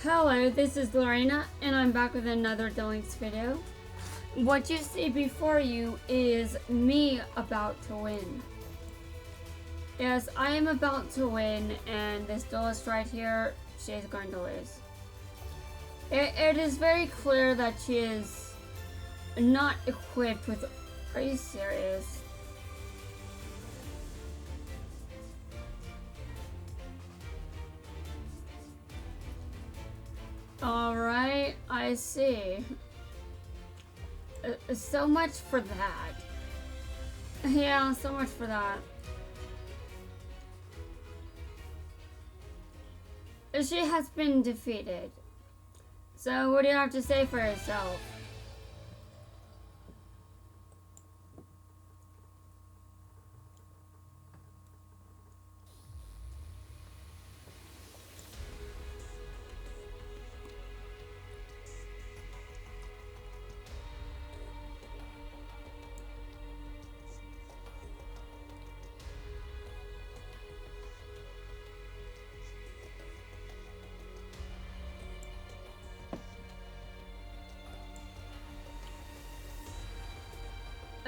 Hello, this is Lorena, and I'm back with another Delinks video. What you see before you is me about to win. Yes, I am about to win, and this duelist right here, she is going to lose. It is very clear that she is not equipped with... Are you serious? Alright, I see. So much for that. Yeah, so much for that. She has been defeated. So what do you have to say for yourself?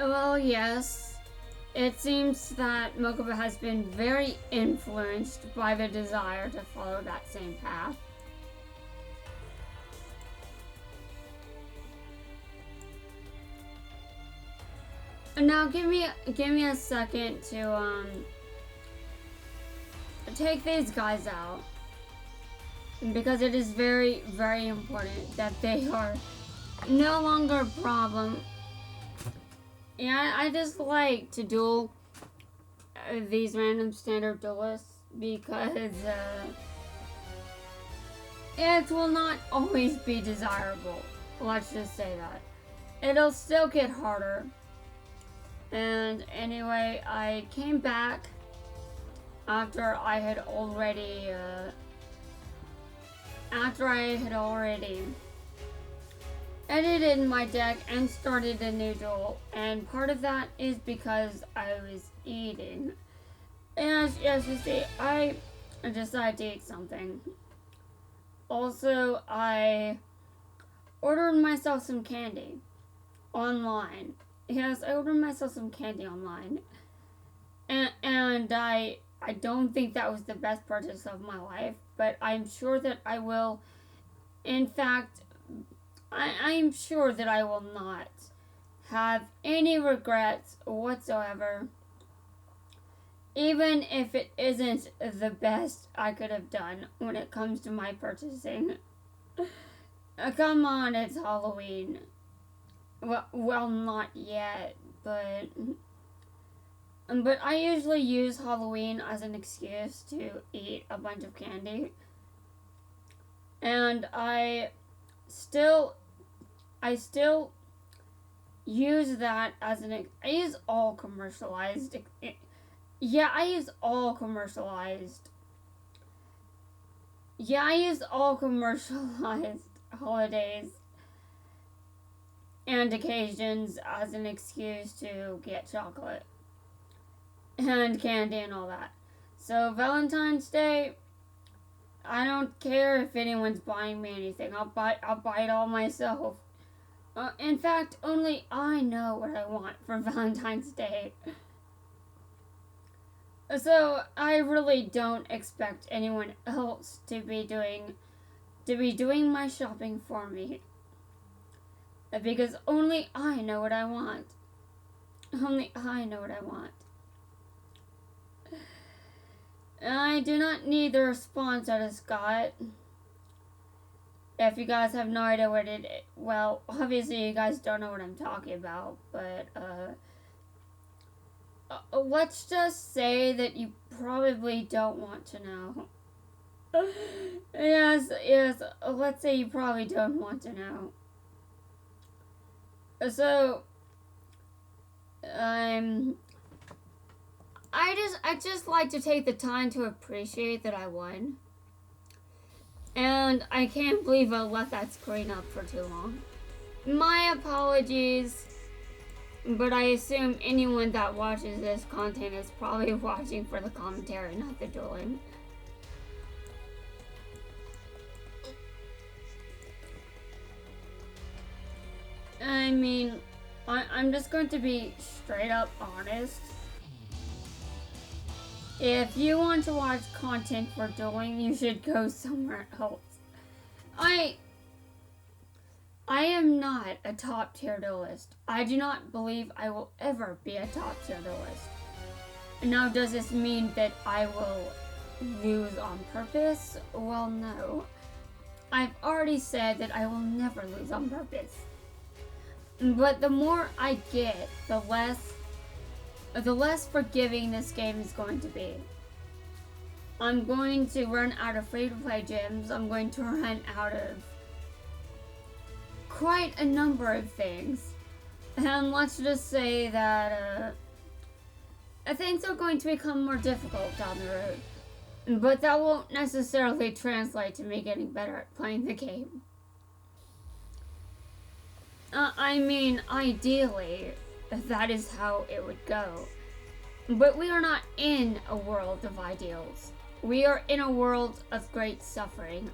Well, yes. It seems that Mokey has been very influenced by the desire to follow that same path. Now give me a second to take these guys out, because it is very, very important that they are no longer a problem. Yeah, I just like to duel these random standard duelists because it will not always be desirable. Let's just say that. It'll still get harder. And anyway, I came back after I had already edited my deck and started a new duel, and part of that is because I was eating. And as you see, I decided to eat something. Also, I ordered myself some candy online. Yes, I ordered myself some candy online. And I don't think that was the best purchase of my life, but I'm sure that I will, in fact, I'm sure that I will not have any regrets whatsoever, even if it isn't the best I could have done when it comes to my purchasing. Come on, it's Halloween. Well, not yet, but I usually use Halloween as an excuse to eat a bunch of candy. And I still use that as I use all commercialized. Yeah, I use all commercialized. Yeah, I use all commercialized holidays and occasions as an excuse to get chocolate and candy and all that. So Valentine's Day, I don't care if anyone's buying me anything. I'll buy it all myself. In fact, only I know what I want for Valentine's Day. So I really don't expect anyone else to be doing my shopping for me. Because only I know what I want. Only I know what I want. I do not need the response I just got. If you guys have no idea what it is, well, obviously you guys don't know what I'm talking about, but let's just say that you probably don't want to know. Yes, let's say you probably don't want to know. So, I just like to take the time to appreciate that I won. And I can't believe I let that screen up for too long. My apologies, but I assume anyone that watches this content is probably watching for the commentary, not the dueling. I mean, I'm just going to be straight up honest. If you want to watch content for dueling, you should go somewhere else. I am not a top tier duelist. I do not believe I will ever be a top tier duelist. Now, does this mean that I will lose on purpose? Well, no. I've already said that I will never lose on purpose. But the more I get, the less forgiving this game is going to be. I'm going to run out of free-to-play gyms. I'm going to run out of quite a number of things. And let's just say that things are going to become more difficult down the road. But that won't necessarily translate to me getting better at playing the game. I mean, ideally, that is how it would go. But we are not in a world of ideals. We are in a world of great suffering.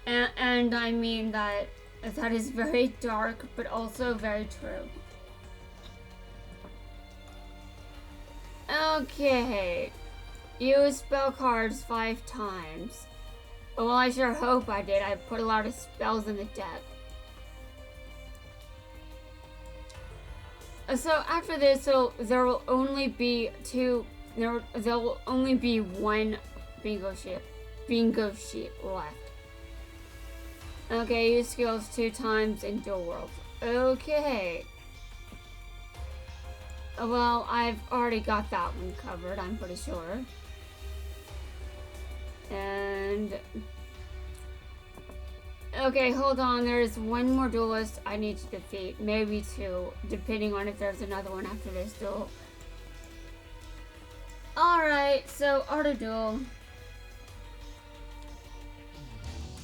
And I mean that is very dark, but also very true. Okay. Use spell cards 5 times. Well, I sure hope I did. I put a lot of spells in the deck. So after this, there will only be there will only be one bingo sheet left. Okay, use skills 2 times in Dual Worlds. Okay. Well, I've already got that one covered, I'm pretty sure. And okay, hold on. There's one more duelist I need to defeat. Maybe 2, depending on if there's another one after this duel. Alright, so Art of Duel.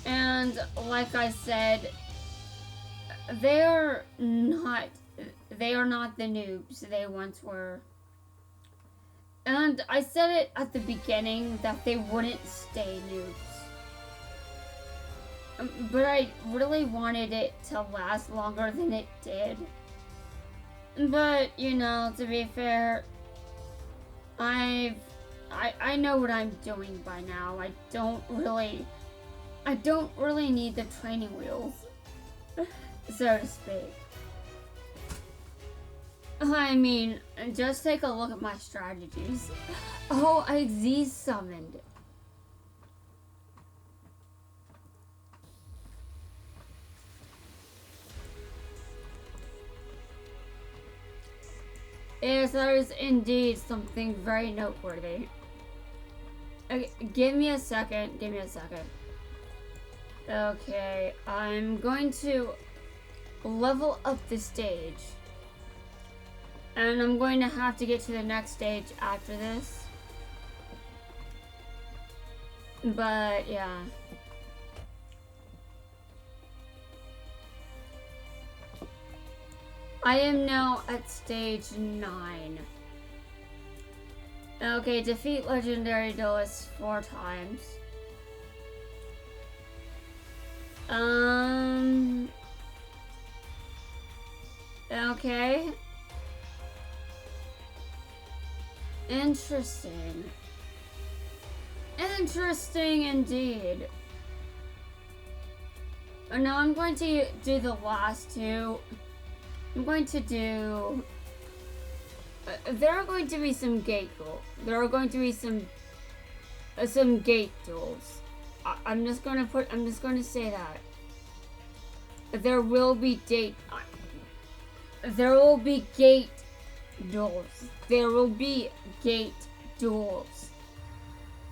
And like I said, they are not the noobs they once were. And I said it at the beginning that they wouldn't stay noobs. But I really wanted it to last longer than it did. But, you know, to be fair, I know what I'm doing by now. I don't really need the training wheels, so to speak. I mean, just take a look at my strategies. Oh, I Z-summoned. Yes, that is indeed something very noteworthy. Okay, give me a second. Okay, I'm going to level up the stage. And I'm going to have to get to the next stage after this. But, yeah. I am now at stage 9. Okay, defeat legendary duelists 4 times. Okay. Interesting. Interesting indeed. Now I'm going to do the last 2. I'm going to do... there are going to be some gate duels. There are going to be some gate duels. I'm just going to say that. There will be gate duels. There will be gate duels.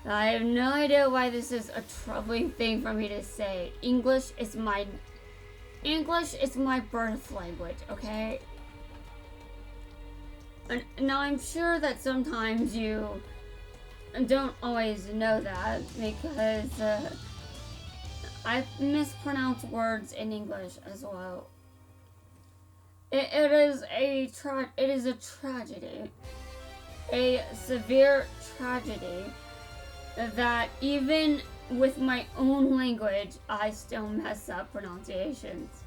I have no idea why this is a troubling thing for me to say. English is my birth language, okay? And now I'm sure that sometimes you don't always know that because I mispronounce words in English as well. It is a tragedy, a severe tragedy that even with my own language, I still mess up pronunciations.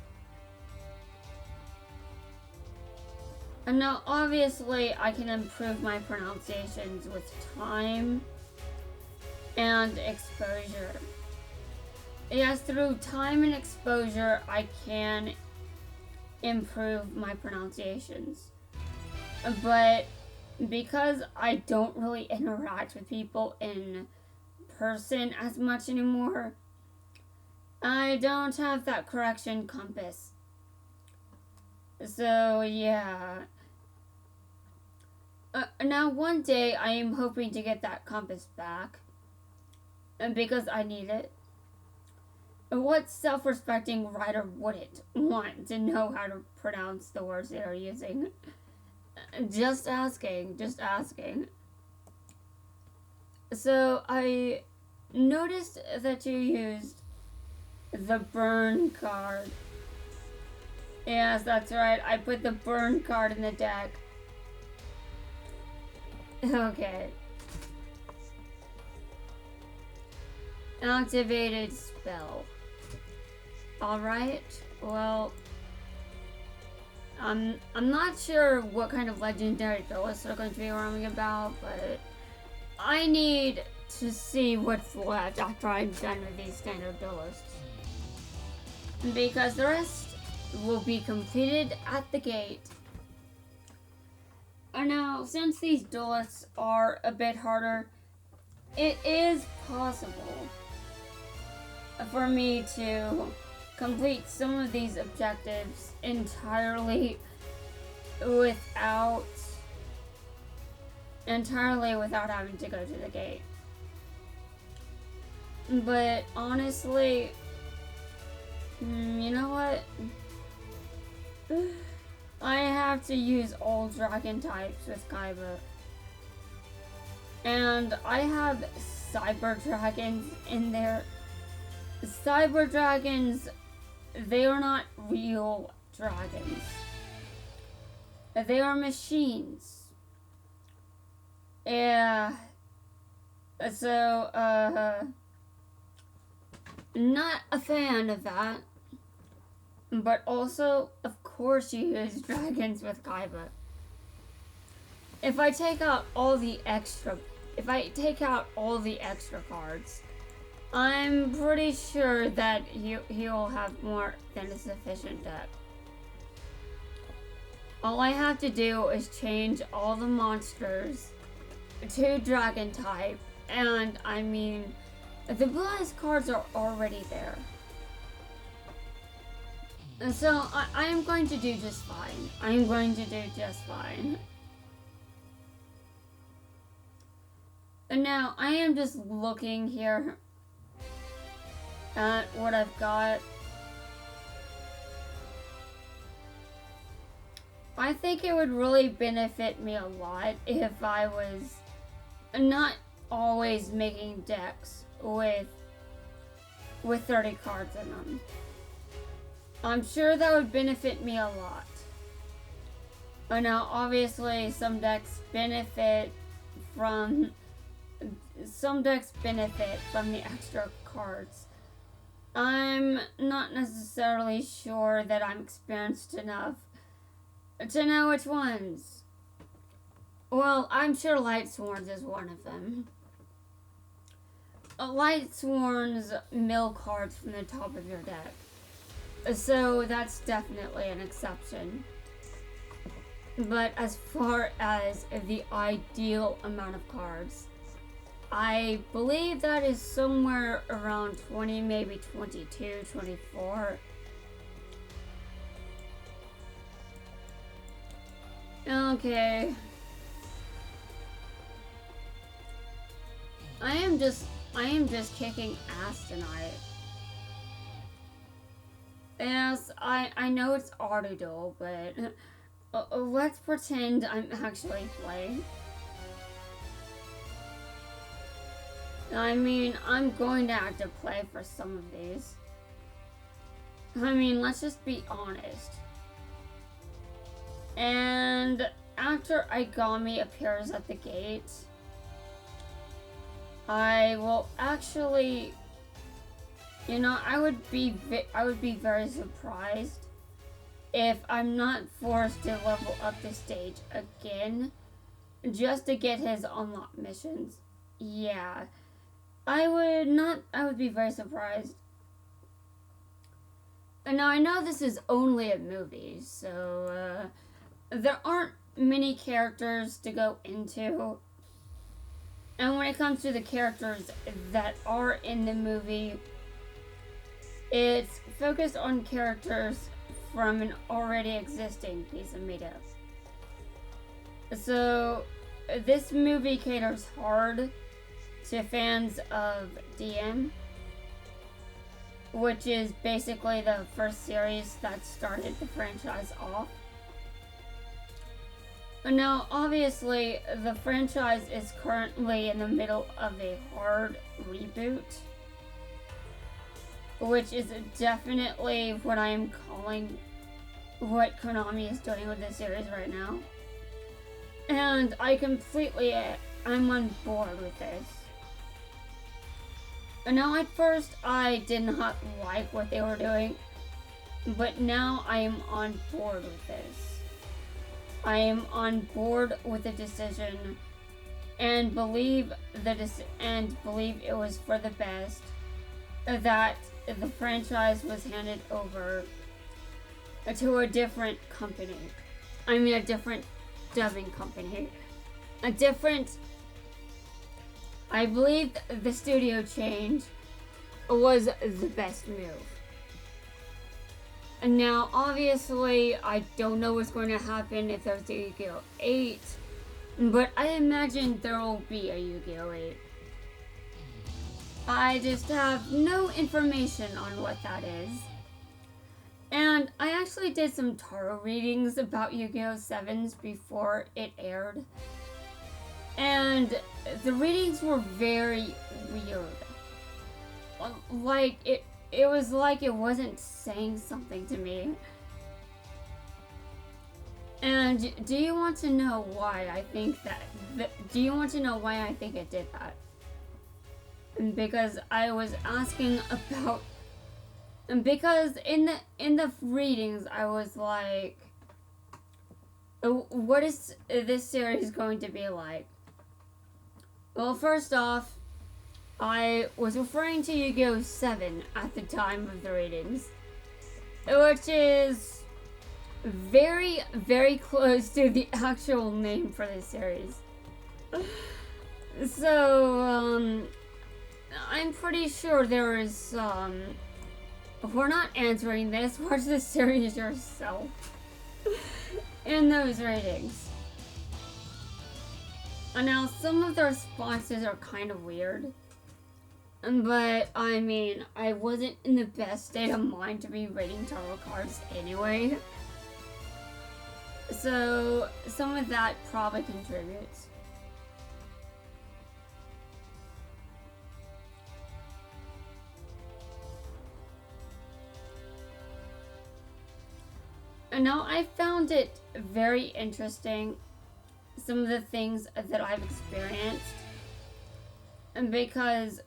And now, obviously, I can improve my pronunciations with time and exposure. Yes, through time and exposure, I can improve my pronunciations. But because I don't really interact with people in person as much anymore, I don't have that correction compass. So, yeah. Now, one day, I am hoping to get that compass back. Because I need it. What self-respecting writer wouldn't want to know how to pronounce the words they are using? Just asking, just asking. So, I noticed that you used the burn card. Yes, that's right. I put the burn card in the deck. Okay. Activated spell. Alright, well, I'm not sure what kind of legendary duelists are going to be roaming about, but I need to see what's left after I'm done with these standard duelists. Because the rest will be completed at the gate. And now, since these duelists are a bit harder, it is possible for me to complete some of these objectives entirely without having to go to the gate. But honestly, you know what? I have to use all dragon types with Kaiba. And I have cyber dragons in there. Cyber dragons, they are not real dragons. They are machines. Yeah. So, not a fan of that. But also, of course you use dragons with Kaiba. If I take out all the extra cards, I'm pretty sure that he'll have more than a sufficient deck. All I have to do is change all the monsters to dragon type, and I mean, the blue eyes cards are already there. And so I am going to do just fine. I'm going to do just fine. And now I am just looking here at what I've got. I think it would really benefit me a lot if I was not always making decks with 30 cards in them. I'm sure that would benefit me a lot. But now, obviously, some decks benefit from the extra cards. I'm not necessarily sure that I'm experienced enough to know which ones. Well, I'm sure Light Sworns is one of them. Light Sworns mill cards from the top of your deck. So that's definitely an exception. But as far as the ideal amount of cards, I believe that is somewhere around 20, maybe 22, 24. Okay. I am just kicking ass tonight. Yes, I know it's auto duel, but let's pretend I'm actually playing. I mean, I'm going to have to play for some of these. I mean, let's just be honest. And after Aigami appears at the gate, I will actually, I would be very surprised if I'm not forced to level up the stage again just to get his unlock missions. Yeah, I would be very surprised. And now I know this is only a movie, so there aren't many characters to go into. And when it comes to the characters that are in the movie, it's focused on characters from an already existing piece of media. So, this movie caters hard to fans of DM, which is basically the first series that started the franchise off. Now, obviously, the franchise is currently in the middle of a hard reboot, which is definitely what I am calling what Konami is doing with this series right now. And I'm on board with this. And now at first I did not like what they were doing, but now I am on board with this. I am on board with the decision and believe it was for the best that the franchise was handed over to a different company. I mean, a different dubbing company. I believe the studio change was the best move. And now, obviously, I don't know what's going to happen if there's a Yu-Gi-Oh! 8, but I imagine there will be a Yu-Gi-Oh! 8. I just have no information on what that is. And I actually did some tarot readings about Yu-Gi-Oh! 7s before it aired. And the readings were very weird. Like, it was like it wasn't saying something to me. And do you want to know why I think do you want to know why I think it did that? Because I was asking about... Because in the readings, I was like, what is this series going to be like? Well, first off, I was referring to Yu-Gi-Oh! 7 at the time of the readings, which is very, very close to the actual name for this series. So, I'm pretty sure there is some... We're not answering this. Watch the series yourself. In those ratings. And now, some of the responses are kind of weird. But, I mean, I wasn't in the best state of mind to be rating tarot cards anyway. So, some of that probably contributes. And now I found it very interesting, some of the things that I've experienced. And because,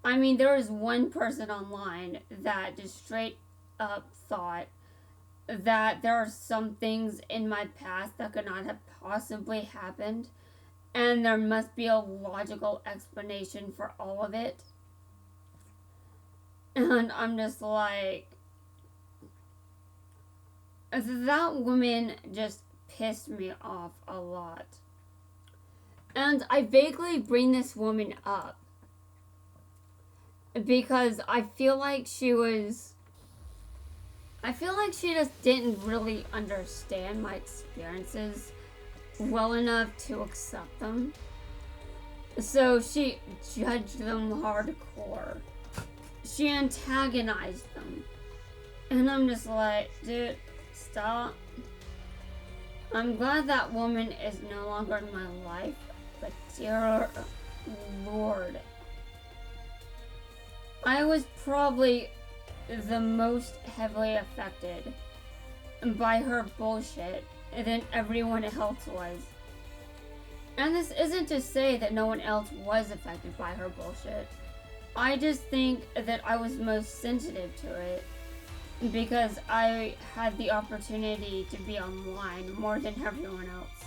I mean, there was one person online that just straight up thought that there are some things in my past that could not have possibly happened. And there must be a logical explanation for all of it. And I'm just like... That woman just pissed me off a lot. And I vaguely bring this woman up because I feel like she just didn't really understand my experiences well enough to accept them. So she judged them hardcore. She antagonized them. And I'm just like, dude, stop. I'm glad that woman is no longer in my life, but dear Lord. I was probably the most heavily affected by her bullshit than everyone else was. And this isn't to say that no one else was affected by her bullshit. I just think that I was most sensitive to it. because I had the opportunity to be online more than everyone else.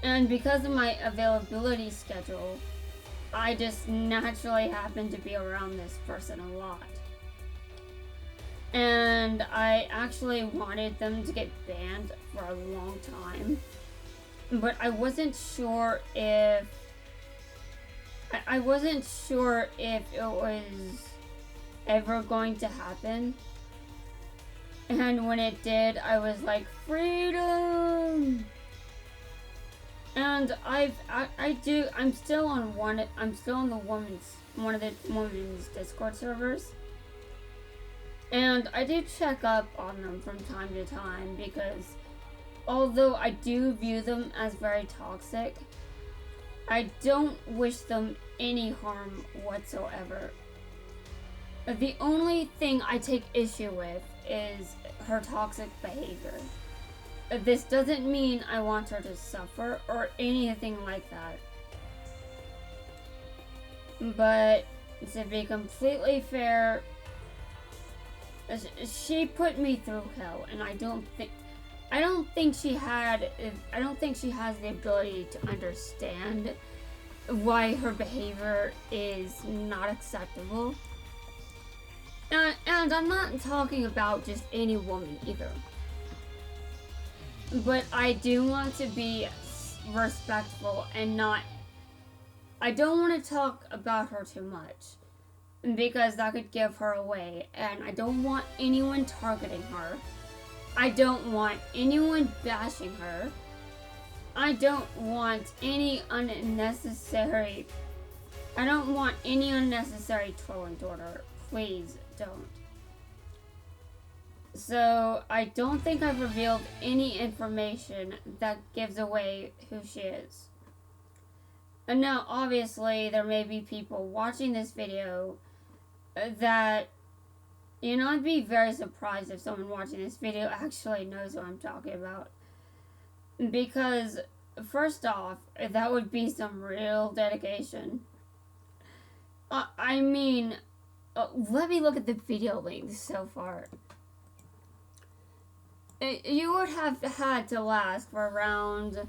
And because of my availability schedule, I just naturally happened to be around this person a lot. And I actually wanted them to get banned for a long time. But I wasn't sure if it was ever going to happen. And when it did, I was like, freedom! And I'm still on one of the women's Discord servers. And I do check up on them from time to time because although I do view them as very toxic, I don't wish them any harm whatsoever. The only thing I take issue with is her toxic behavior. This doesn't mean I want her to suffer or anything like that. But to be completely fair, she put me through hell, and I don't think she has the ability to understand why her behavior is not acceptable. And I'm not talking about just any woman either. But I do want to be respectful and I don't want to talk about her too much because that could give her away, and I don't want anyone targeting her. I don't want anyone bashing her. I don't want any unnecessary trolling toward her. Please don't. So, I don't think I've revealed any information that gives away who she is. And now, obviously, there may be people watching this video that, I'd be very surprised if someone watching this video actually knows what I'm talking about. Because, first off, that would be some real dedication. Let me look at the video links so far. You would have had to last for around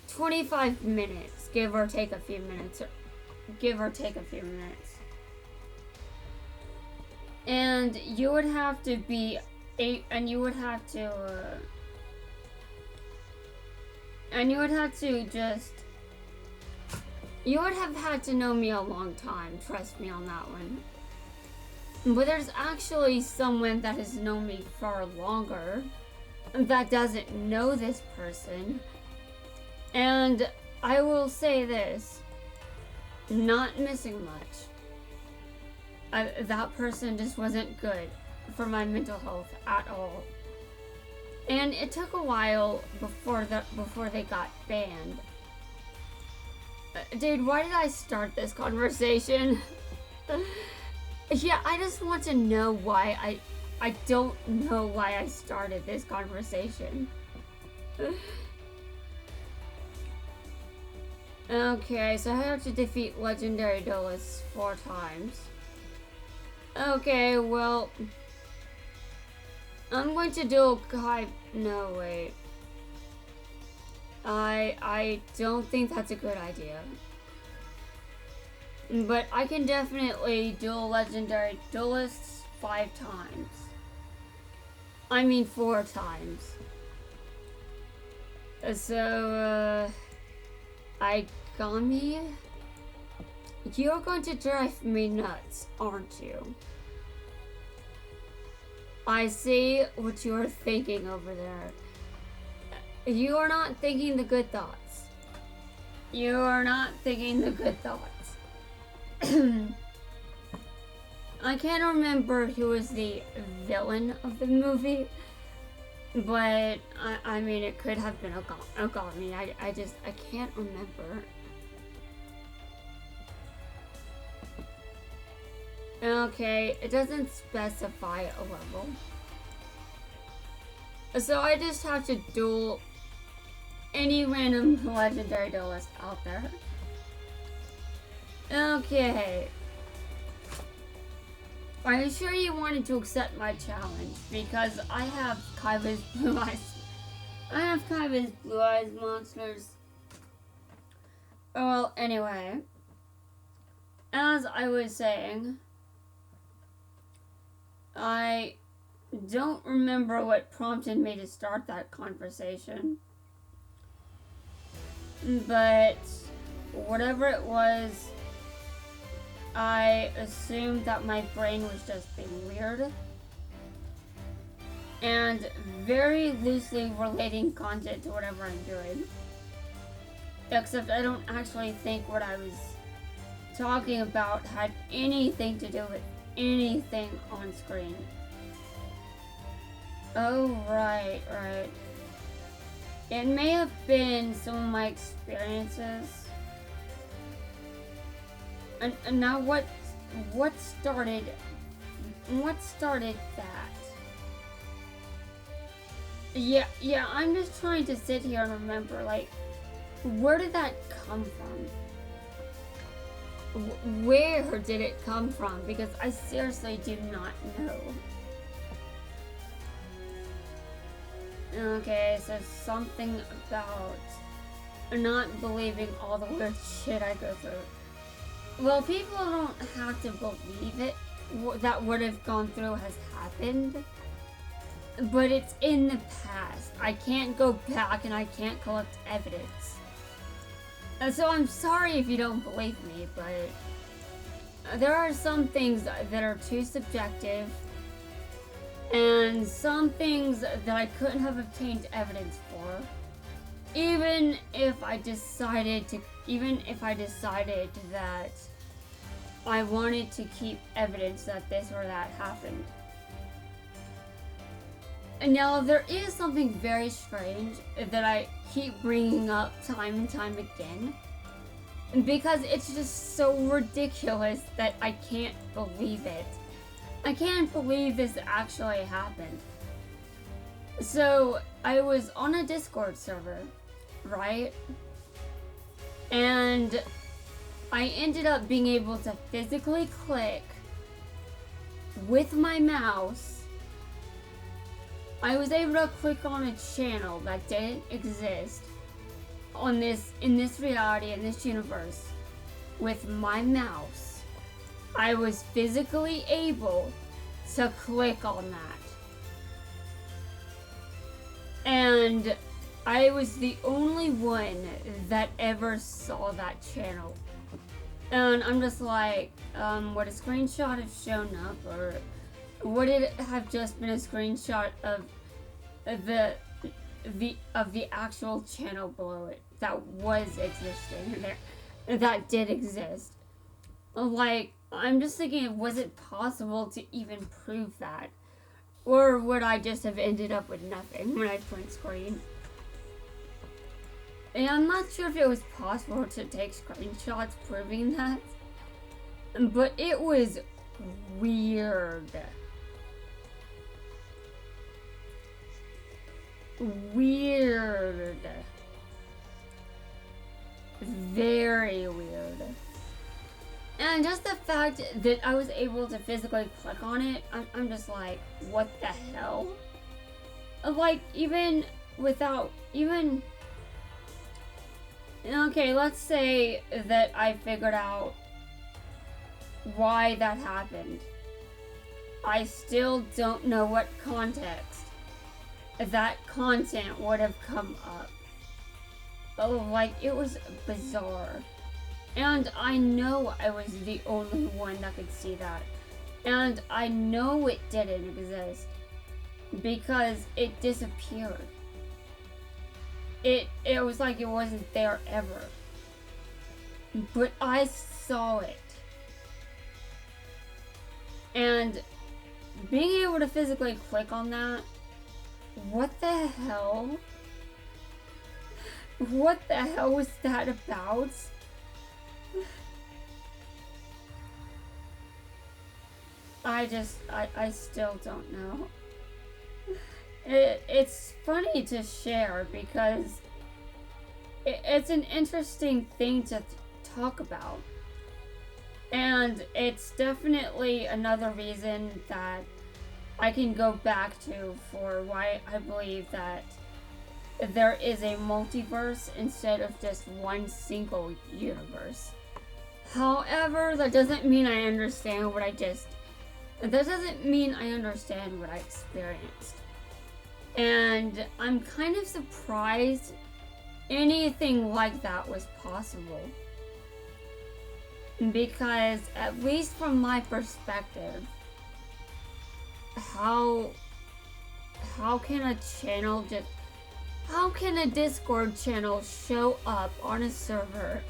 25 minutes, give or take a few minutes. And you would have to have had to know me a long time, trust me on that one. But there's actually someone that has known me far longer that doesn't know this person. And I will say this, not missing much. That person just wasn't good for my mental health at all. And it took a while before they got banned. Dude, why did I start this conversation? Yeah, I just want to know why I don't know why I started this conversation. Okay, so I have to defeat legendary duelists 4 times. Okay, well, I'm going to do no, wait. I don't think that's a good idea. But I can definitely duel legendary duelists 5 times. 4 times. So, Aigami, you're going to drive me nuts, aren't you? I see what you are thinking over there. You are not thinking the good thoughts. You are not thinking the good thoughts. I can't remember who was the villain of the movie, but it could have been Aigami. I can't remember. Okay, it doesn't specify a level. So I just have to duel any random legendary duelist out there. Okay. Are you sure you wanted to accept my challenge? Because I have Kaiba's blue eyes. I have Kaiba's blue eyes monsters. Well, anyway. As I was saying, I don't remember what prompted me to start that conversation. But whatever it was, I assumed that my brain was just being weird. And very loosely relating content to whatever I'm doing. Except I don't actually think what I was talking about had anything to do with anything on screen. Oh, right. It may have been some of my experiences. And now what started that? Yeah, I'm just trying to sit here and remember, like, where did that come from? Where did it come from? Because I seriously do not know. Okay, so something about not believing all the weird shit I go through. Well, people don't have to believe it. That would have gone through has happened. But it's in the past. I can't go back and I can't collect evidence. And so I'm sorry if you don't believe me, but there are some things that are too subjective. And some things that I couldn't have obtained evidence for. Even if I decided that I wanted to keep evidence that this or that happened. And now there is something very strange that I keep bringing up time and time again. Because it's just so ridiculous that I can't believe it. I can't believe this actually happened. So, I was on a Discord server, right? And I ended up being able to physically click with my mouse. I was able to click on a channel that didn't exist in this reality, in this universe, with my mouse. I was physically able to click on that. And I was the only one that ever saw that channel. And I'm just like, would a screenshot have shown up, or would it have just been a screenshot of the actual channel below it that was existing there, that did exist? Like, I'm just thinking, was it possible to even prove that? Or would I just have ended up with nothing when I print screen? And I'm not sure if it was possible to take screenshots proving that. But it was weird. Weird. Very weird. And just the fact that I was able to physically click on it, I'm just like, what the hell? Like, even without, okay, let's say that I figured out why that happened. I still don't know what context that content would have come up. Oh, like, it was bizarre. And I know I was the only one that could see that. And I know it didn't exist. Because it disappeared. It was like it wasn't there ever. But I saw it. And being able to physically click on that, what the hell? What the hell was that about? I still don't know. It's funny to share because it's an interesting thing to talk about. And it's definitely another reason that I can go back to for why I believe that there is a multiverse instead of just one single universe. However, that doesn't mean I understand what I just. That doesn't mean I understand what I experienced. And I'm kind of surprised anything like that was possible. Because, at least from my perspective, how can a channel just. How can a Discord channel show up on a server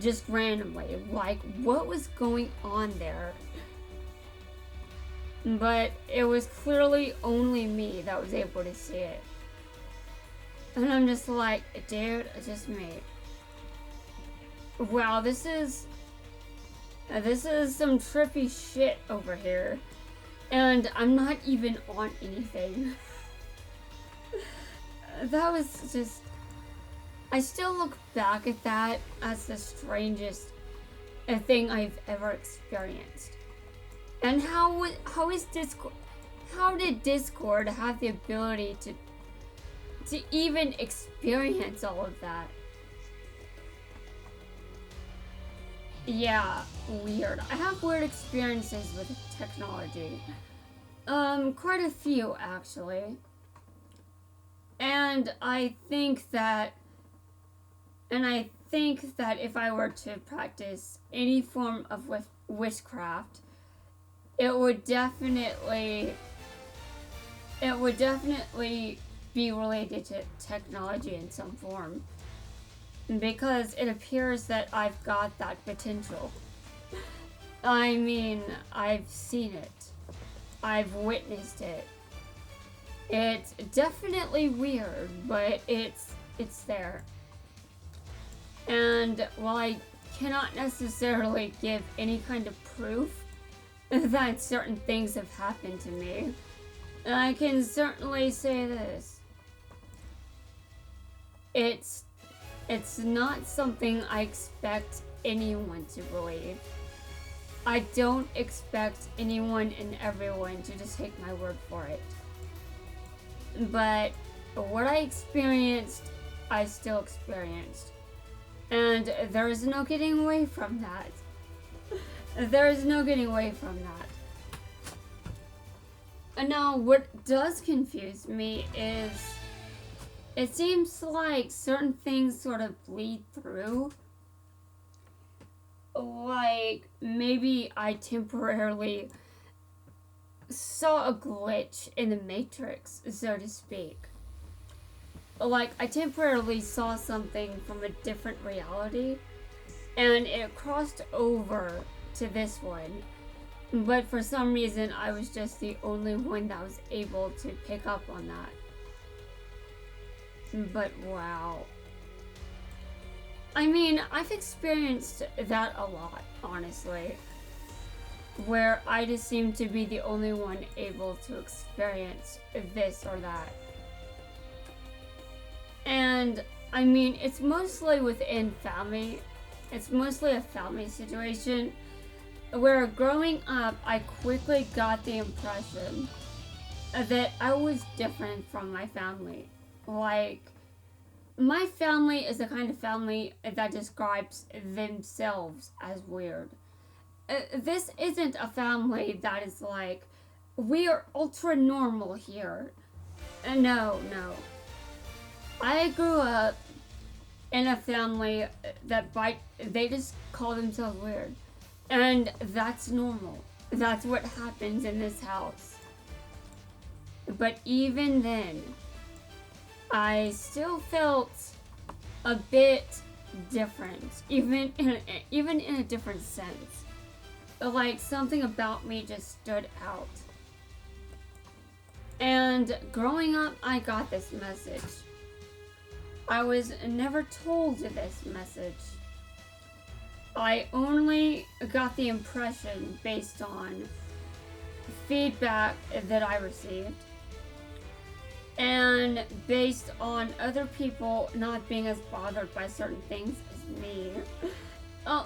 just randomly? Like, what was going on there? But it was clearly only me that was able to see it. And I'm just like, dude, it's just me. Wow, this is some trippy shit over here. And I'm not even on anything. That was just... I still look back at that as the strangest thing I've ever experienced. And how did Discord have the ability to even experience all of that? Yeah, weird. I have weird experiences with technology. Quite a few actually. And I think that if I were to practice any form of witchcraft, it would definitely be related to technology in some form. Because it appears that I've got that potential. I mean, I've seen it. I've witnessed it. It's definitely weird, but it's there. And while I cannot necessarily give any kind of proof that certain things have happened to me, I can certainly say this. It's not something I expect anyone to believe. I don't expect anyone and everyone to just take my word for it. But what I experienced, I still experienced. And there is no getting away from that. There is no getting away from that. And now, what does confuse me is it seems like certain things sort of bleed through. Like, maybe I temporarily saw a glitch in the Matrix, so to speak. Like, I temporarily saw something from a different reality, and it crossed over to this one. But for some reason, I was just the only one that was able to pick up on that. But wow. I mean, I've experienced that a lot, honestly. Where I just seem to be the only one able to experience this or that. And, I mean, it's mostly within family. It's mostly a family situation. Where growing up, I quickly got the impression that I was different from my family. Like, my family is the kind of family that describes themselves as weird. This isn't a family that is like, we are ultra normal here. No. I grew up in a family that they just call themselves weird. And that's normal. That's what happens in this house. But even then, I still felt a bit different, even in a different sense. Like something about me just stood out. And growing up, I got this message. I was never told this message. I only got the impression based on feedback that I received. And based on other people not being as bothered by certain things as me.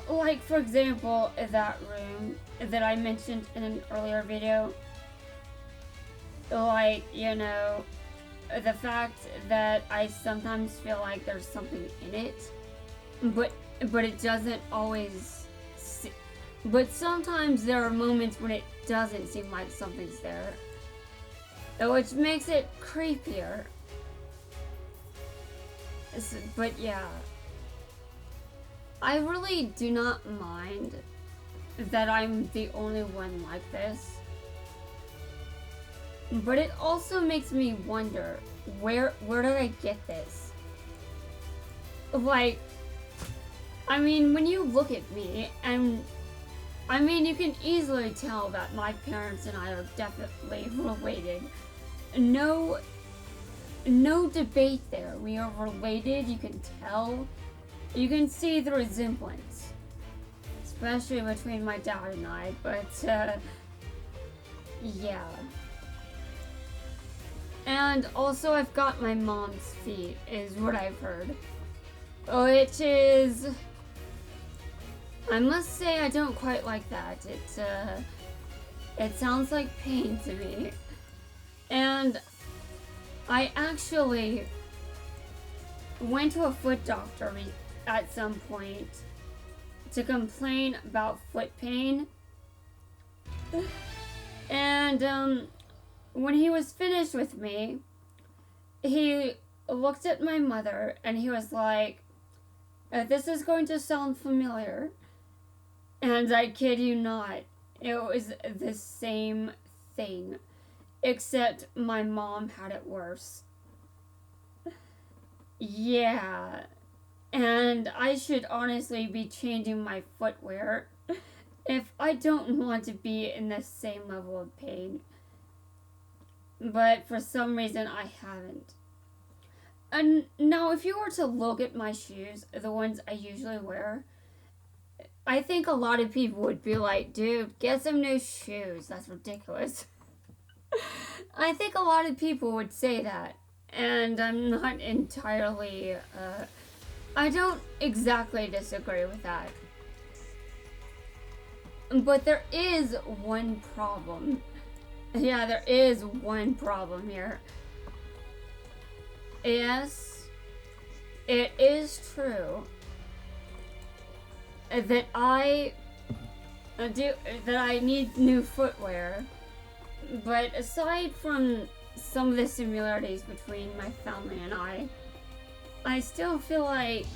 Like, for example, that room that I mentioned in an earlier video, like, you know, the fact that I sometimes feel like there's something in it, but it doesn't always, but sometimes there are moments when it doesn't seem like something's there, which makes it creepier. But yeah, I really do not mind that I'm the only one like this. But it also makes me wonder, where did I get this? Like, I mean, when you look at me, and I mean, you can easily tell that my parents and I are definitely related. No debate there. We are related, you can tell. You can see the resemblance. Especially between my dad and I, but, yeah. And also I've got my mom's feet, is what I've heard. Which is... I must say I don't quite like that. It sounds like pain to me. And I actually went to a foot doctor at some point to complain about foot pain. And, when he was finished with me, he looked at my mother and he was like, this is going to sound familiar. And I kid you not, it was the same thing, except my mom had it worse. Yeah, and I should honestly be changing my footwear if I don't want to be in the same level of pain. But for some reason I haven't. And now if you were to look at my shoes, the ones I usually wear, I think a lot of people would be like, dude, get some new shoes. That's ridiculous. I think a lot of people would say that. And I'm not entirely, I don't exactly disagree with that. But there is one problem. Yeah, there is one problem here. Yes, it is true that I need new footwear, but aside from some of the similarities between my family and I still feel like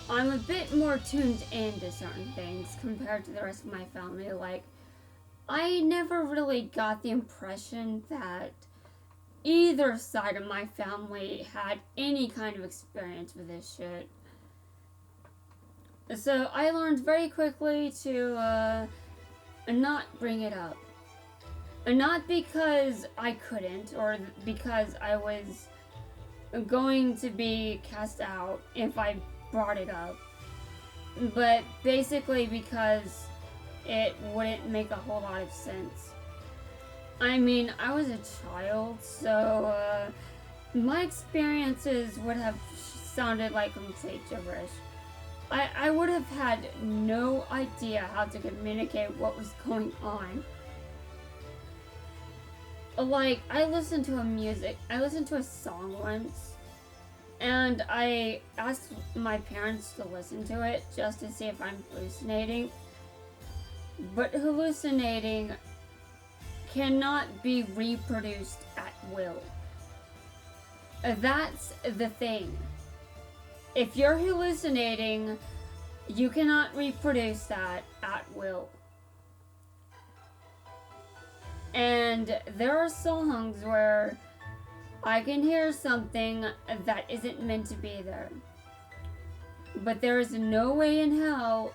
I'm a bit more tuned into certain things compared to the rest of my family. Like, I never really got the impression that either side of my family had any kind of experience with this shit. So I learned very quickly to not bring it up. Not because I couldn't, or because I was going to be cast out if I brought it up, but basically because it wouldn't make a whole lot of sense. I mean, I was a child, so my experiences would have sounded like complete gibberish. I would have had no idea how to communicate what was going on. Like, I listened to a song once, and I asked my parents to listen to it just to see if I'm hallucinating. But hallucinating cannot be reproduced at will. That's the thing. If you're hallucinating, you cannot reproduce that at will. And there are songs where I can hear something that isn't meant to be there. But there is no way in hell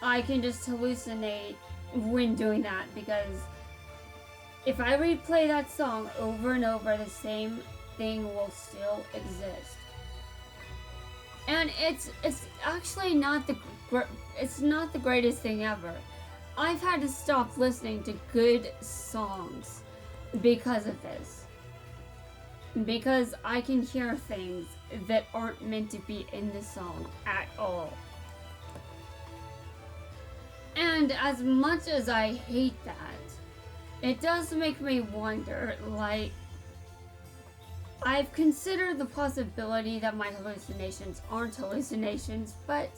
I can just hallucinate when doing that, because if I replay that song over and over, the same thing will still exist. And it's actually not the greatest thing ever. I've had to stop listening to good songs because of this. Because I can hear things that aren't meant to be in the song at all. And as much as I hate that, it does make me wonder, like, I've considered the possibility that my hallucinations aren't hallucinations, but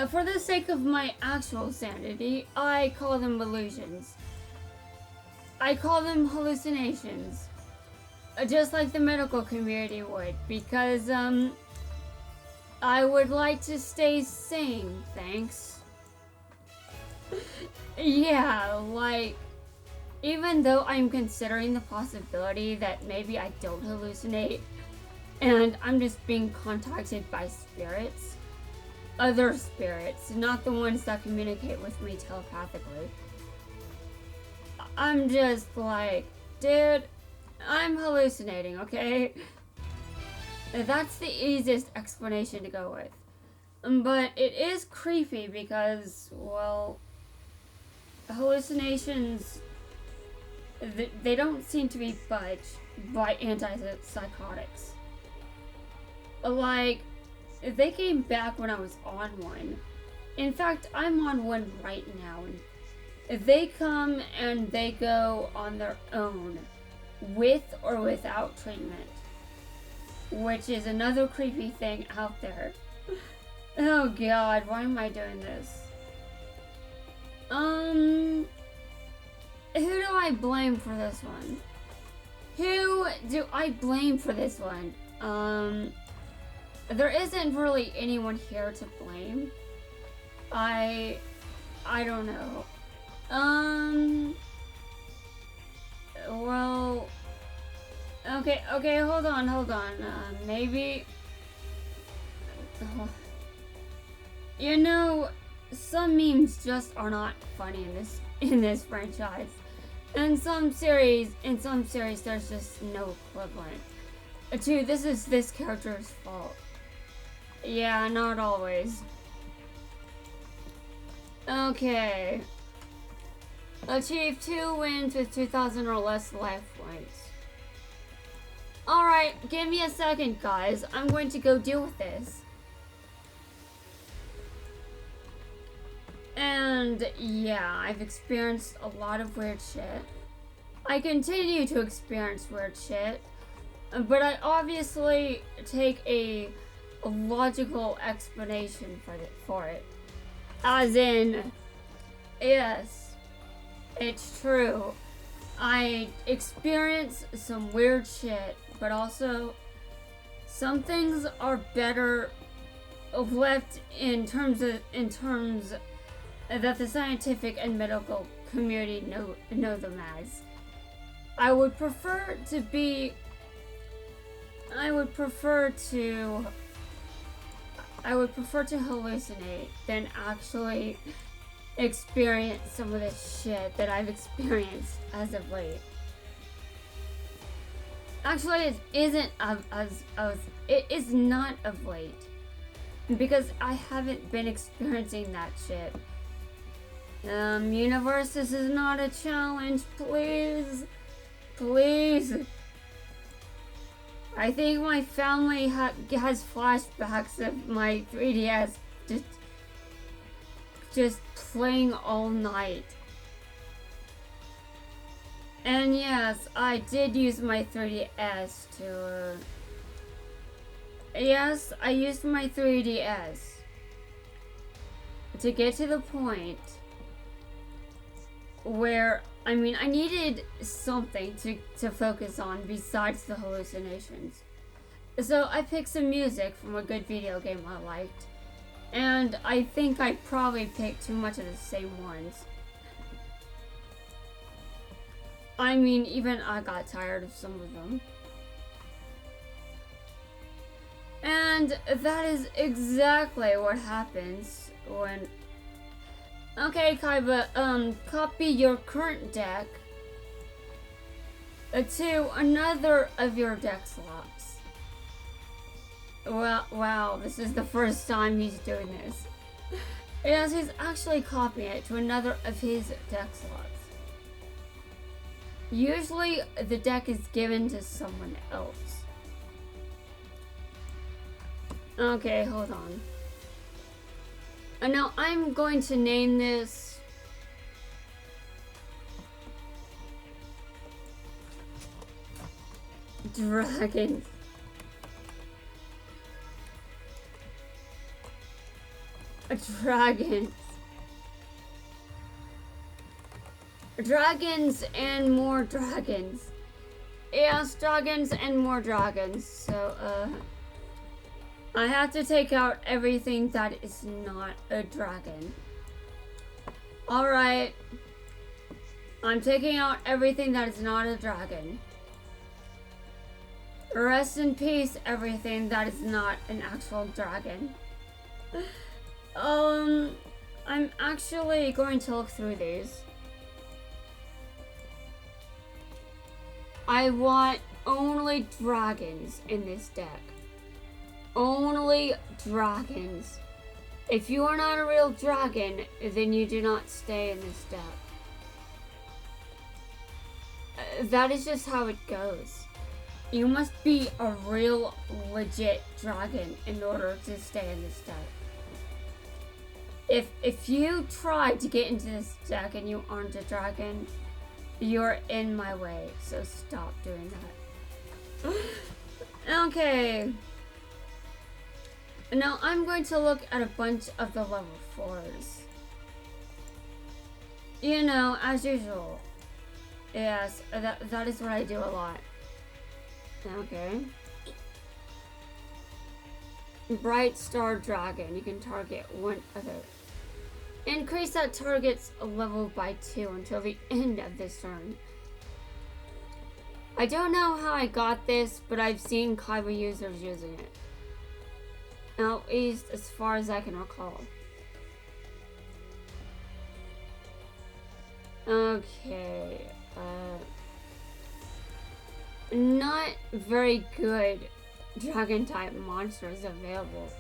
for the sake of my actual sanity, I call them illusions. I call them hallucinations. Just like the medical community would, because, I would like to stay sane, thanks. Yeah, like, even though I'm considering the possibility that maybe I don't hallucinate, and I'm just being contacted by spirits, other spirits, not the ones that communicate with me telepathically, I'm just like, dude, I'm hallucinating, okay? That's the easiest explanation to go with. But it is creepy because, well, hallucinations, they don't seem to be budged by antipsychotics. Like, they came back when I was on one. In fact, I'm on one right now. And they come and they go on their own, with or without treatment. Which is another creepy thing out there. Oh god, why am I doing this? Who do I blame for this one? Who do I blame for this one? There isn't really anyone here to blame. I don't know. Well, okay, hold on. Maybe, you know, some memes just are not funny in this franchise. In some series, there's just no equivalent. Two, this is this character's fault. Yeah, not always. Okay. Achieve 2 wins with 2,000 or less life points. Alright, give me a second, guys. I'm going to go deal with this. And yeah, I've experienced a lot of weird shit. I continue to experience weird shit. But I obviously take a logical explanation for it. As in, yes, it's true. I experience some weird shit, but also some things are better left in terms that the scientific and medical community know them as. I would prefer to hallucinate than actually experience some of the shit that I've experienced as of late. Actually, it isn't it is not of late, because I haven't been experiencing that shit. Universe, this is not a challenge, please. I think my family has flashbacks of my 3DS just playing all night. And yes, I did use my 3DS to... Yes, I used my 3DS to get to the point where, I mean, I needed something to focus on besides the hallucinations. So I picked some music from a good video game I liked. And I think I probably picked too much of the same ones. I mean, even I got tired of some of them. And that is exactly what happens when... Okay, Kaiba, copy your current deck to another of your deck slots. Well, wow, this is the first time he's doing this. Yes, he's actually copying it to another of his deck slots. Usually, the deck is given to someone else. Okay, hold on. Now, I'm going to name this Dragons. Dragons. Dragons and more dragons. Yes, dragons and more dragons. So, I have to take out everything that is not a dragon. Alright. I'm taking out everything that is not a dragon. Rest in peace, everything that is not an actual dragon. I'm actually going to look through these. I want only dragons in this deck. Only dragons. If you are not a real dragon, then you do not stay in this deck. That is just how it goes. You must be a real, legit dragon in order to stay in this deck. If you try to get into this deck and you aren't a dragon, you're in my way, so stop doing that. Okay. Now I'm going to look at a bunch of the level 4s. You know, as usual. Yes, that is what I do a lot. Okay. Bright Star Dragon. You can target one other. Increase that target's level by 2 until the end of this turn. I don't know how I got this, but I've seen Kaiba users using it. At least as far as I can recall. Okay. Not very good dragon type monsters available.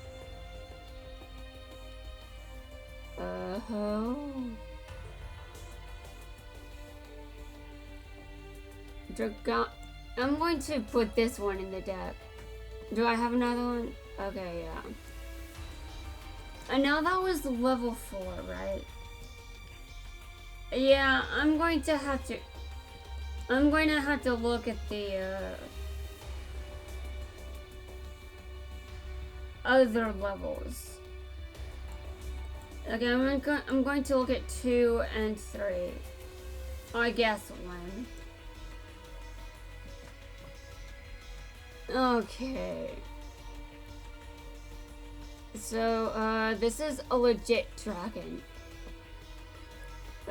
I'm going to put this one in the deck. Do I have another one? Okay, yeah. And now that was level 4, right? Yeah, I'm going to have to look at the other levels. Okay, I'm going to look at 2 and 3. I guess 1. Okay. So, this is a legit dragon.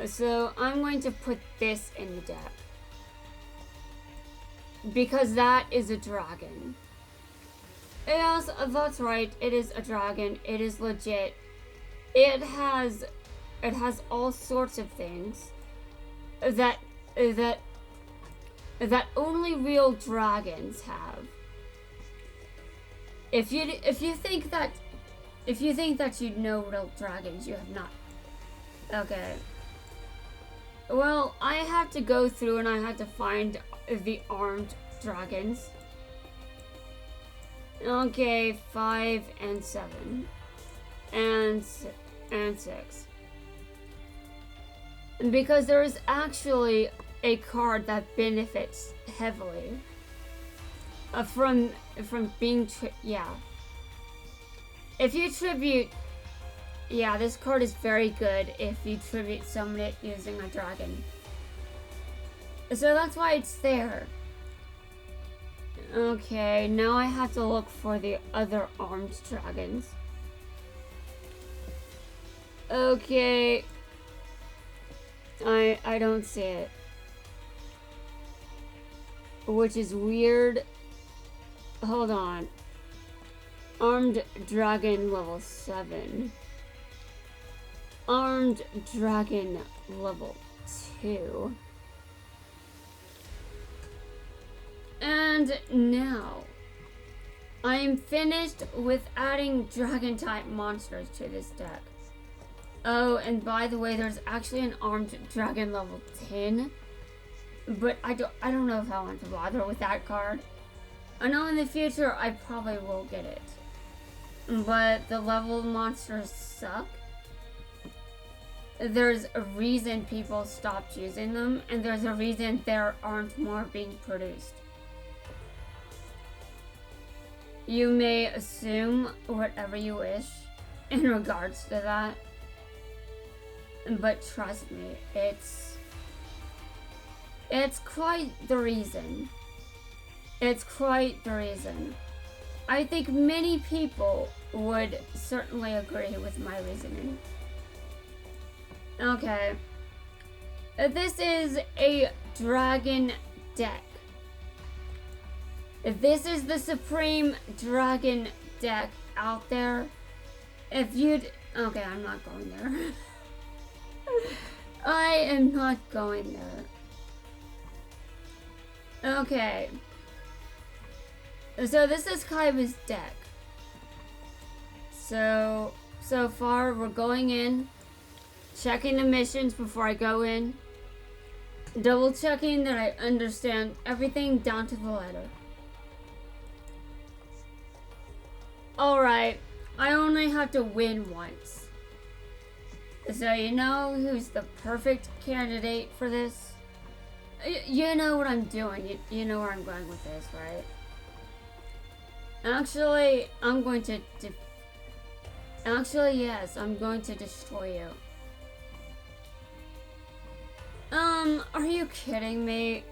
So, I'm going to put this in the deck. Because that is a dragon. Yes, that's right. It is a dragon. It is legit. It has all sorts of things that only real dragons have. If you think that you know real dragons, you have not. Okay. Well, I have to go through and I have to find the armed dragons. Okay, 5 and 7. And 6. Because there is actually a card that benefits heavily from being if you tribute, this card is very good if you tribute summon it using a dragon. So that's why it's there. Okay, now I have to look for the other armed dragons. Okay. I don't see it. Which is weird. Hold on. Armed dragon level 7. Armed dragon level 2. And now, I am finished with adding dragon type monsters to this deck. Oh, and by the way, there's actually an armed dragon level 10. But I don't know if I want to bother with that card. I know in the future I probably will get it. But the level monsters suck. There's a reason people stopped using them, and there's a reason there aren't more being produced. You may assume whatever you wish in regards to that. But trust me, it's quite the reason. It's quite the reason. I think many people would certainly agree with my reasoning. Okay. This is a dragon deck. This is the supreme dragon deck out there. If you'd... Okay, I'm not going there. I am not going there. Okay. So this is Kaiba's deck. So far we're going in, checking the missions before I go in, double checking that I understand everything down to the letter. Alright, I only have to win once. So you know who's the perfect candidate for this? You know what I'm doing. You know where I'm going with this, right? Actually, I'm going to... Actually, yes, I'm going to destroy you. Are you kidding me?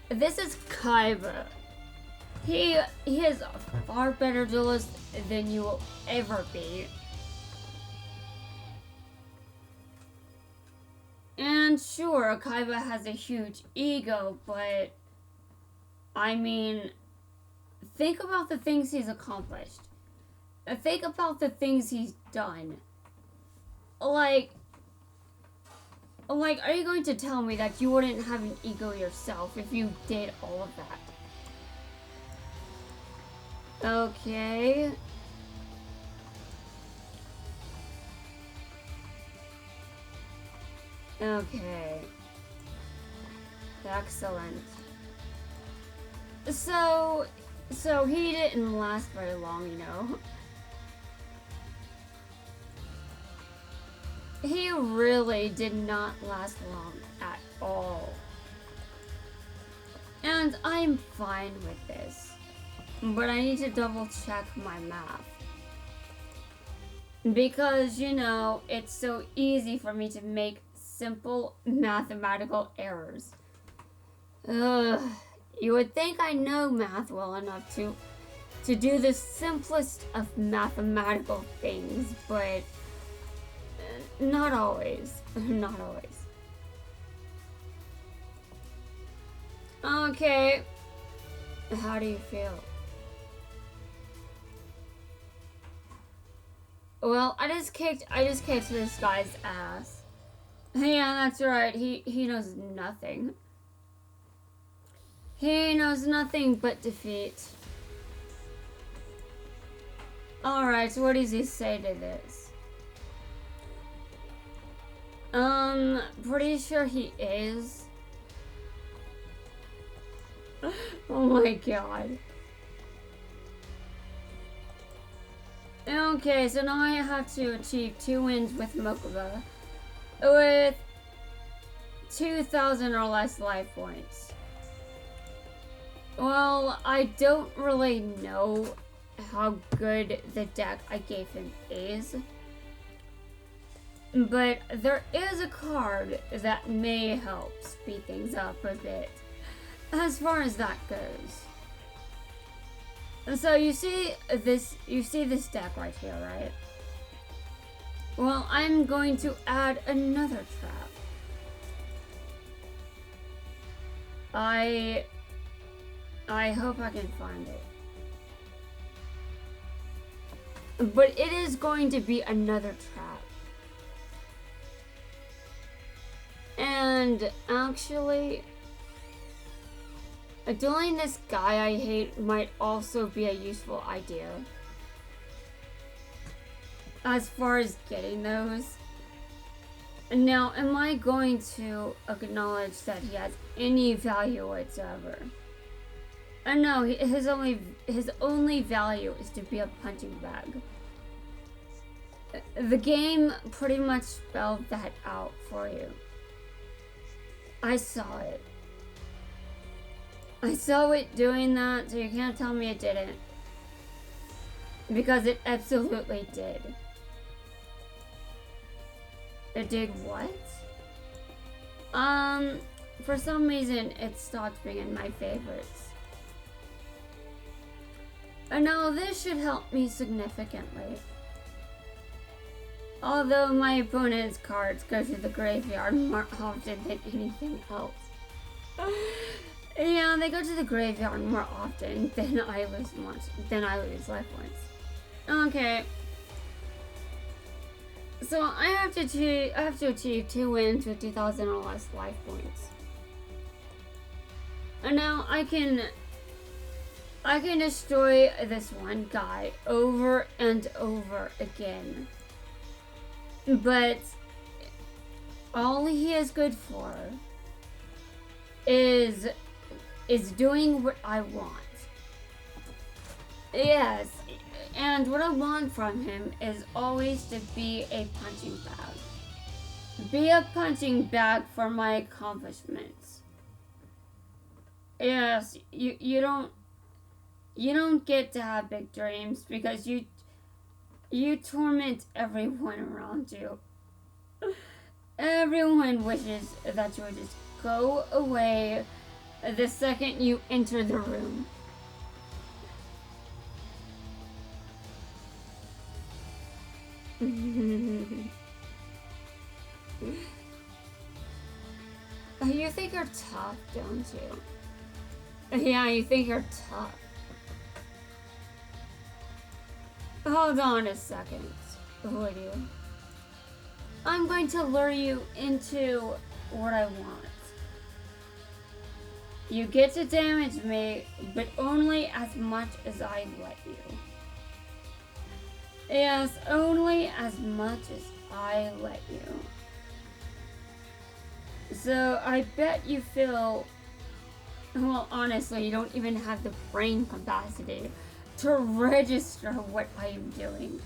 This is Kaiba. He is a far better duelist than you will ever be. And sure, Kaiba has a huge ego, but I mean, think about the things he's accomplished. Think about the things he's done. Like, are you going to tell me that you wouldn't have an ego yourself if you did all of that? Okay. Okay. Excellent. So he didn't last very long, you know. He really did not last long at all. And I'm fine with this. But I need to double check my math. Because, you know, it's so easy for me to make simple mathematical errors. Ugh. You would think I know math well enough to do the simplest of mathematical things, but not always. Not always. Okay. How do you feel? Well, I just kicked this guy's ass. Yeah, that's right. He knows nothing. He knows nothing but defeat. Alright, so what does he say to this? Pretty sure he is. Oh my god. Okay, so now I have to achieve 2 wins with Mokuba with 2,000 or less life points. Well, I don't really know how good the deck I gave him is, but there is a card that may help speed things up a bit as far as that goes. So you see this deck right here, right? Well, I'm going to add another trap. I hope I can find it. But it is going to be another trap. And actually, dueling this guy I hate might also be a useful idea. As far as getting those. Now, am I going to acknowledge that he has any value whatsoever? No, his only value is to be a punching bag. The game pretty much spelled that out for you. I saw it. I saw it doing that, so you can't tell me it didn't. Because it absolutely did. It did what? For some reason, it stopped being in my favorites. And now this should help me significantly. Although my opponent's cards go to the graveyard more often than anything else. Yeah, they go to the graveyard more often than I lose life points. Okay. So I have to achieve 2 wins with 2,000 or less life points. And now I can destroy this one guy over and over again. But all he is good for is doing what I want. Yes, and what I want from him is always to be a punching bag. Be a punching bag for my accomplishments. Yes, you don't get to have big dreams because you torment everyone around you. Everyone wishes that you would just go away the second you enter the room. You think you're tough, don't you? Yeah, you think you're tough. Hold on a second, would you? I'm going to lure you into what I want. You get to damage me, but only as much as I let you. Yes, only as much as I let you. So I bet you feel... Well, honestly, you don't even have the brain capacity to register what I am doing.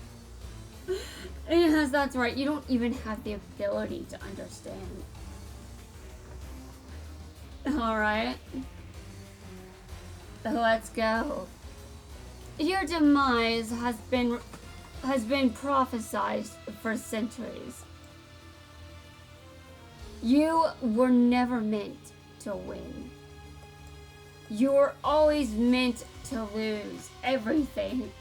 Yes, that's right. You don't even have the ability to understand. Alright. Let's go. Your demise has been prophesied for centuries. You were never meant to win. You were always meant to lose everything.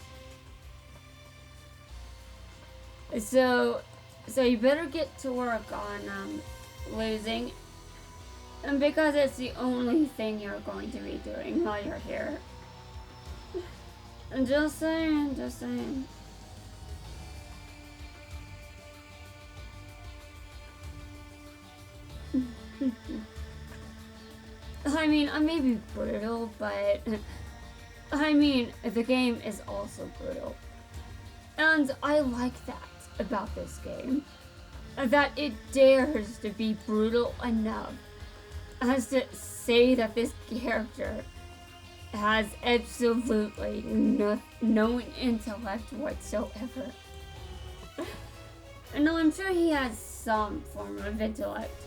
So you better get to work on losing. And because it's the only thing you're going to be doing while you're here. Just saying, just saying. I mean, I may be brutal, but I mean, the game is also brutal. And I like that about this game. That it dares to be brutal enough as to say that this character has absolutely no intellect whatsoever. No, I'm sure he has some form of intellect,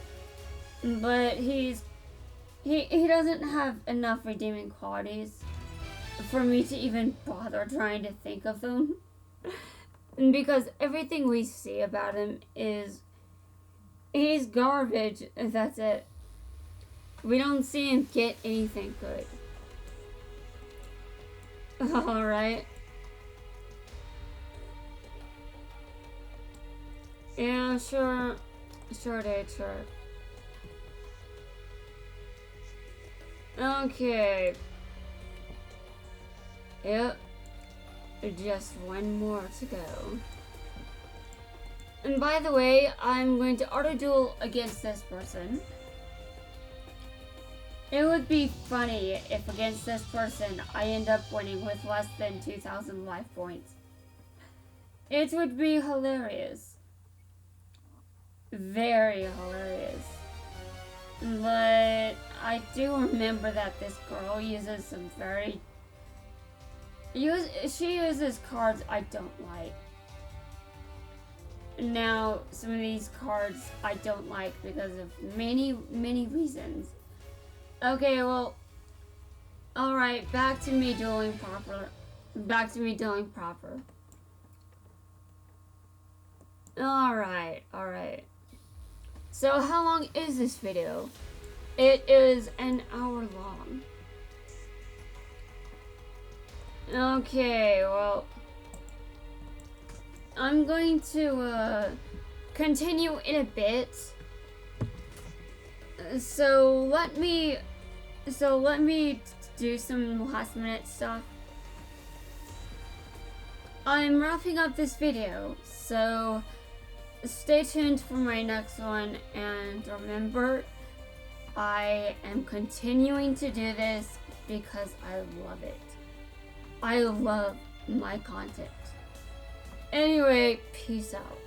but he doesn't have enough redeeming qualities for me to even bother trying to think of them. Because everything we see about him is he's garbage, that's it. We don't see him get anything good. Alright. Yeah, sure. Sure, dude, sure. Okay. Yep. Just one more to go. And by the way, I'm going to auto-duel against this person. It would be funny if against this person I end up winning with less than 2,000 life points. It would be hilarious. Very hilarious. But I do remember that this girl uses some she uses cards I don't like. Now, some of these cards I don't like because of many reasons. Okay, well, alright, back to me dueling back to me doing proper. Alright. So how long is this video? It is an hour long. Okay, well, I'm going to continue in a bit. So let me do some last minute stuff. I'm wrapping up this video, so stay tuned for my next one, and remember, I am continuing to do this because I love it. I love my content. Anyway, peace out.